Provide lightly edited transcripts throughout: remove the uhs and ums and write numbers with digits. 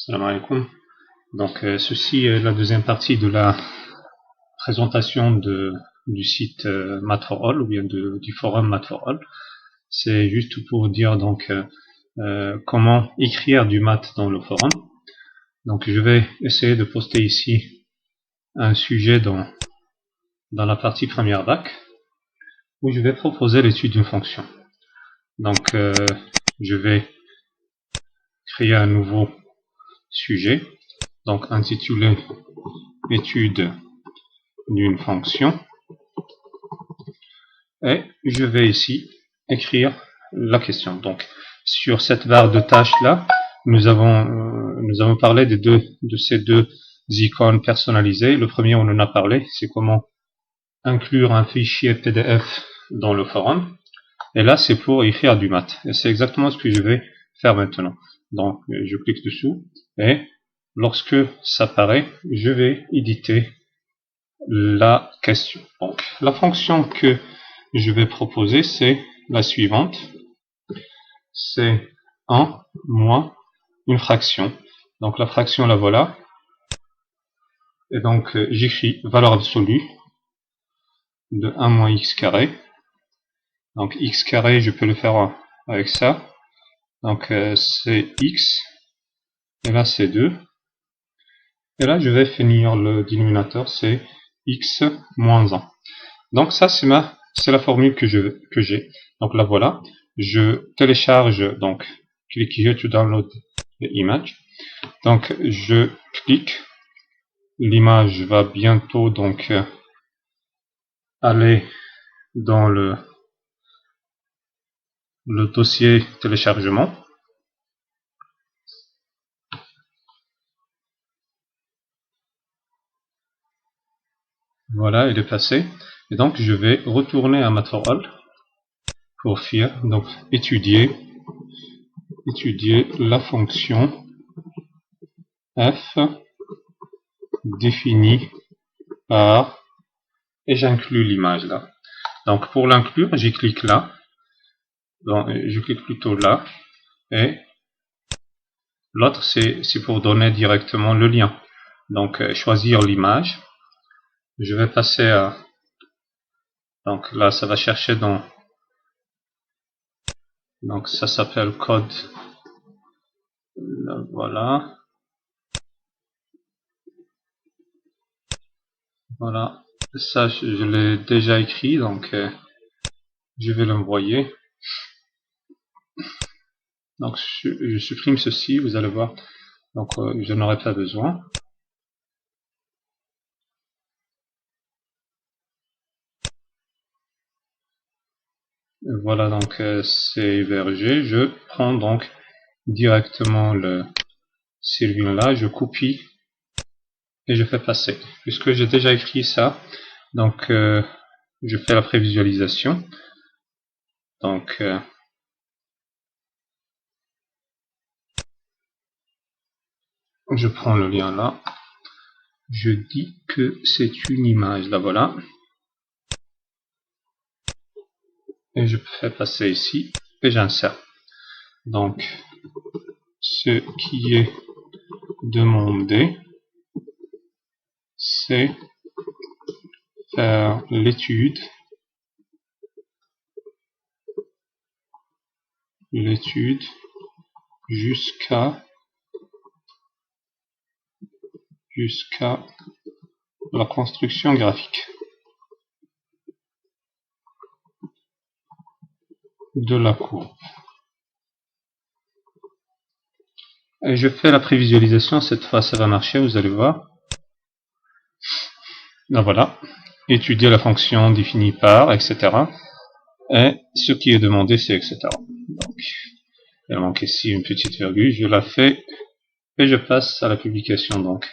Salam alaikum. Donc, ceci est la deuxième partie de la présentation du site Math4All ou bien du forum Math4All. C'est juste pour dire donc comment écrire du maths dans le forum. Donc, je vais essayer de poster ici un sujet dans la partie première bac où je vais proposer l'étude d'une fonction. Donc, je vais créer un nouveau sujet, donc intitulé étude d'une fonction, et je vais ici écrire la question. Donc sur cette barre de tâches là, nous avons parlé de ces deux icônes personnalisées. Le premier, on en a parlé, c'est comment inclure un fichier PDF dans le forum, et là c'est pour écrire du maths, et c'est exactement ce que je vais faire maintenant. Donc je clique dessous, et lorsque ça apparaît, je vais éditer la question. Donc la fonction que je vais proposer, c'est la suivante. C'est 1 moins une fraction. Donc la fraction, la voilà. Et donc j'écris valeur absolue de 1 moins x carré. Donc x carré, je peux le faire avec ça. Donc c'est x. Et là c'est 2. Et là je vais finir le dénominateur, c'est x moins 1. Donc ça c'est la formule que j'ai. Donc la voilà. Je télécharge, donc clique here to download the image. Donc je clique, l'image va bientôt donc aller dans le dossier téléchargement. Voilà, elle est passée. Et donc je vais retourner à Math4All pour faire donc étudier la fonction f définie par, et j'inclus l'image là. Donc pour l'inclure, j'y clique là. Donc, je clique plutôt là, et l'autre c'est pour donner directement le lien. Donc choisir l'image. Je vais passer à, donc là ça va chercher dans, donc ça s'appelle code, là, voilà, voilà, ça je l'ai déjà écrit, donc je vais l'envoyer. Donc je supprime ceci, vous allez voir, donc je n'aurai pas besoin. Voilà, donc c'est hébergé. Je prends donc directement celui là, je copie et je fais passer. Puisque j'ai déjà écrit ça, donc je fais la prévisualisation. Donc je prends le lien là, je dis que c'est une image, là voilà, et je fais passer ici et j'insère. Donc ce qui est demandé, c'est faire l'étude jusqu'à la construction graphique de la courbe. Et je fais la prévisualisation, cette fois ça va marcher, vous allez voir. Là voilà, étudier la fonction définie par, etc. Et ce qui est demandé, c'est etc. Donc, il manque ici une petite virgule, je la fais et je passe à la publication. Donc,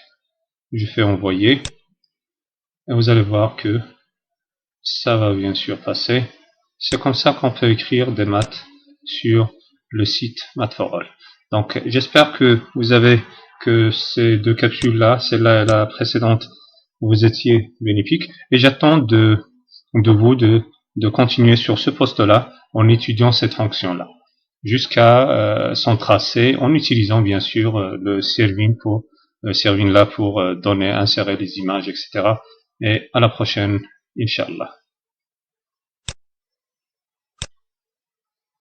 je fais envoyer et vous allez voir que ça va bien sûr passer. C'est comme ça qu'on peut écrire des maths sur le site Math4All. Donc, j'espère que vous avez, que ces deux capsules-là, celle-là et la précédente, vous étiez bénéfiques. Et j'attends de vous de continuer sur ce poste-là en étudiant cette fonction-là. jusqu'à son tracé en utilisant bien sûr le Servin là pour donner, insérer les images, etc. Et à la prochaine, Inch'Allah.